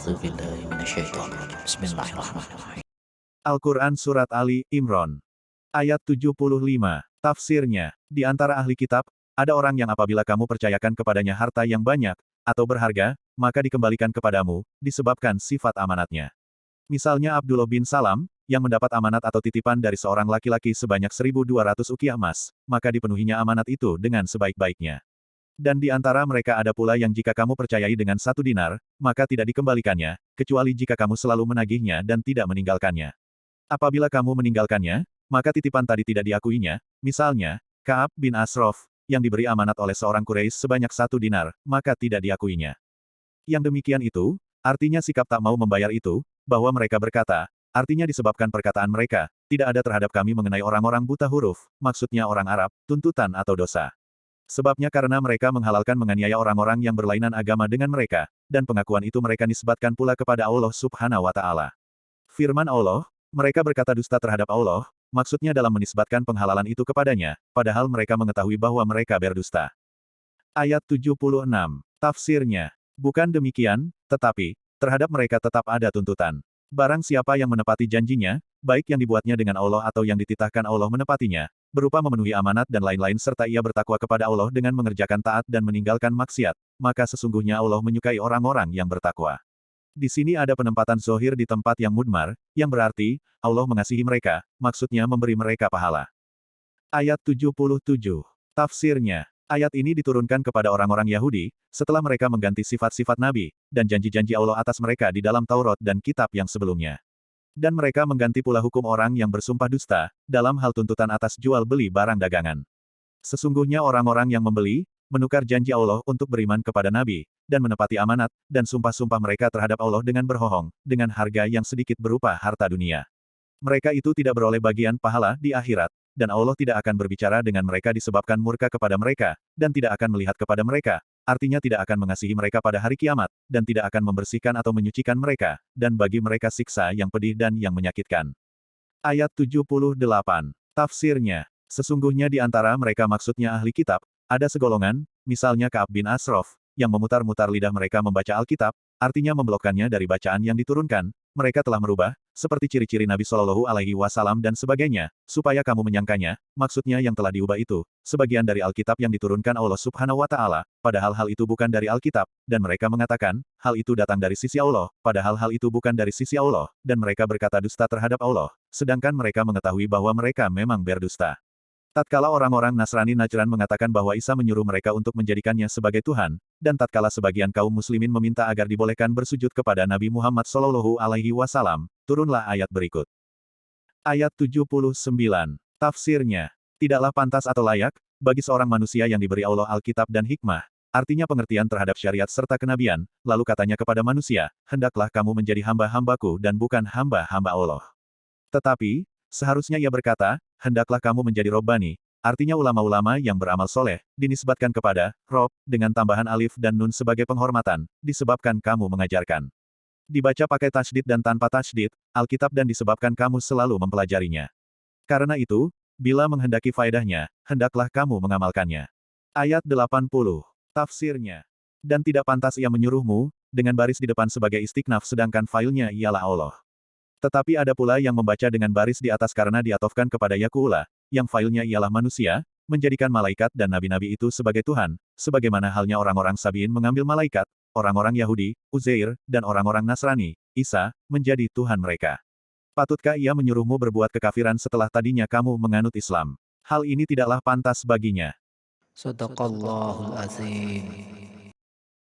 أعوذ بالله من الشيطان الرجيم بسم الله الرحمن الرحيم Al-Quran Surat Ali Imran. Ayat 75. Tafsirnya, di antara ahli kitab, ada orang yang apabila kamu percayakan kepadanya harta yang banyak, atau berharga, maka dikembalikan kepadamu, disebabkan sifat amanatnya. Misalnya Abdullah bin Salam, yang mendapat amanat atau titipan dari seorang laki-laki sebanyak 1.200 ukiah emas, maka dipenuhinya amanat itu dengan sebaik-baiknya. Dan di antara mereka ada pula yang jika kamu percayai dengan 1 dinar, maka tidak dikembalikannya, kecuali jika kamu selalu menagihnya dan tidak meninggalkannya. Apabila kamu meninggalkannya, maka titipan tadi tidak diakuinya, misalnya, Ka'ab bin Ashraf, yang diberi amanat oleh seorang Quraisy sebanyak 1 dinar, maka tidak diakuinya. Yang demikian itu, artinya sikap tak mau membayar itu, bahwa mereka berkata, artinya disebabkan perkataan mereka, tidak ada terhadap kami mengenai orang-orang buta huruf, maksudnya orang Arab, tuntutan atau dosa. Sebabnya karena mereka menghalalkan menganiaya orang-orang yang berlainan agama dengan mereka, dan pengakuan itu mereka nisbatkan pula kepada Allah Subhanahu wa Ta'ala. Firman Allah, mereka berkata dusta terhadap Allah, maksudnya dalam menisbatkan penghalalan itu kepadanya, padahal mereka mengetahui bahwa mereka berdusta. Ayat 76. Tafsirnya, bukan demikian, tetapi, terhadap mereka tetap ada tuntutan. Barang siapa yang menepati janjinya, baik yang dibuatnya dengan Allah atau yang dititahkan Allah menepatinya, berupa memenuhi amanat dan lain-lain serta ia bertakwa kepada Allah dengan mengerjakan taat dan meninggalkan maksiat, maka sesungguhnya Allah menyukai orang-orang yang bertakwa. Di sini ada penempatan zohir di tempat yang mudmar, yang berarti, Allah mengasihi mereka, maksudnya memberi mereka pahala. Ayat 77. Tafsirnya, ayat ini diturunkan kepada orang-orang Yahudi, setelah mereka mengganti sifat-sifat Nabi, dan janji-janji Allah atas mereka di dalam Taurat dan kitab yang sebelumnya. Dan mereka mengganti pula hukum orang yang bersumpah dusta, dalam hal tuntutan atas jual beli barang dagangan. Sesungguhnya orang-orang yang membeli, menukar janji Allah untuk beriman kepada Nabi, dan menepati amanat, dan sumpah-sumpah mereka terhadap Allah dengan berbohong, dengan harga yang sedikit berupa harta dunia. Mereka itu tidak beroleh bagian pahala di akhirat, dan Allah tidak akan berbicara dengan mereka disebabkan murka kepada mereka, dan tidak akan melihat kepada mereka, artinya tidak akan mengasihi mereka pada hari kiamat, dan tidak akan membersihkan atau menyucikan mereka, dan bagi mereka siksa yang pedih dan yang menyakitkan. Ayat 78. Tafsirnya, sesungguhnya di antara mereka maksudnya ahli kitab, ada segolongan, misalnya Ka'ab bin Ashraf, yang memutar-mutar lidah mereka membaca Alkitab, artinya memblokkannya dari bacaan yang diturunkan, mereka telah merubah, seperti ciri-ciri Nabi Shallallahu Alaihi Wasallam dan sebagainya, supaya kamu menyangkanya, maksudnya yang telah diubah itu, sebagian dari Alkitab yang diturunkan Allah Subhanahu wa Ta'ala, padahal hal itu bukan dari Alkitab, dan mereka mengatakan, hal itu datang dari sisi Allah, padahal hal itu bukan dari sisi Allah, dan mereka berkata dusta terhadap Allah, sedangkan mereka mengetahui bahwa mereka memang berdusta. Tatkala orang-orang Nasrani Najran mengatakan bahwa Isa menyuruh mereka untuk menjadikannya sebagai Tuhan, dan tatkala sebagian kaum muslimin meminta agar dibolehkan bersujud kepada Nabi Muhammad Shallallahu Alaihi Wasallam, turunlah ayat berikut. Ayat 79. Tafsirnya, tidaklah pantas atau layak, bagi seorang manusia yang diberi Allah Alkitab dan hikmah, artinya pengertian terhadap syariat serta kenabian, lalu katanya kepada manusia, hendaklah kamu menjadi hamba-hambaku dan bukan hamba-hamba Allah. Tetapi, seharusnya ia berkata, hendaklah kamu menjadi Robbani, artinya ulama-ulama yang beramal soleh, dinisbatkan kepada Rob, dengan tambahan alif dan nun sebagai penghormatan, disebabkan kamu mengajarkan. Dibaca pakai tasydid dan tanpa tasydid, Alkitab dan disebabkan kamu selalu mempelajarinya. Karena itu, bila menghendaki faedahnya, hendaklah kamu mengamalkannya. Ayat 80. Tafsirnya. Dan tidak pantas ia menyuruhmu, dengan baris di depan sebagai istiknaf sedangkan failnya ialah Allah. Tetapi ada pula yang membaca dengan baris di atas karena diatofkan kepada Yaku'ula, yang failnya ialah manusia, menjadikan malaikat dan nabi-nabi itu sebagai Tuhan, sebagaimana halnya orang-orang Sabi'in mengambil malaikat, orang-orang Yahudi, Uzair, dan orang-orang Nasrani, Isa, menjadi Tuhan mereka. Patutkah ia menyuruhmu berbuat kekafiran setelah tadinya kamu menganut Islam? Hal ini tidaklah pantas baginya. Sadaqallahul Azim.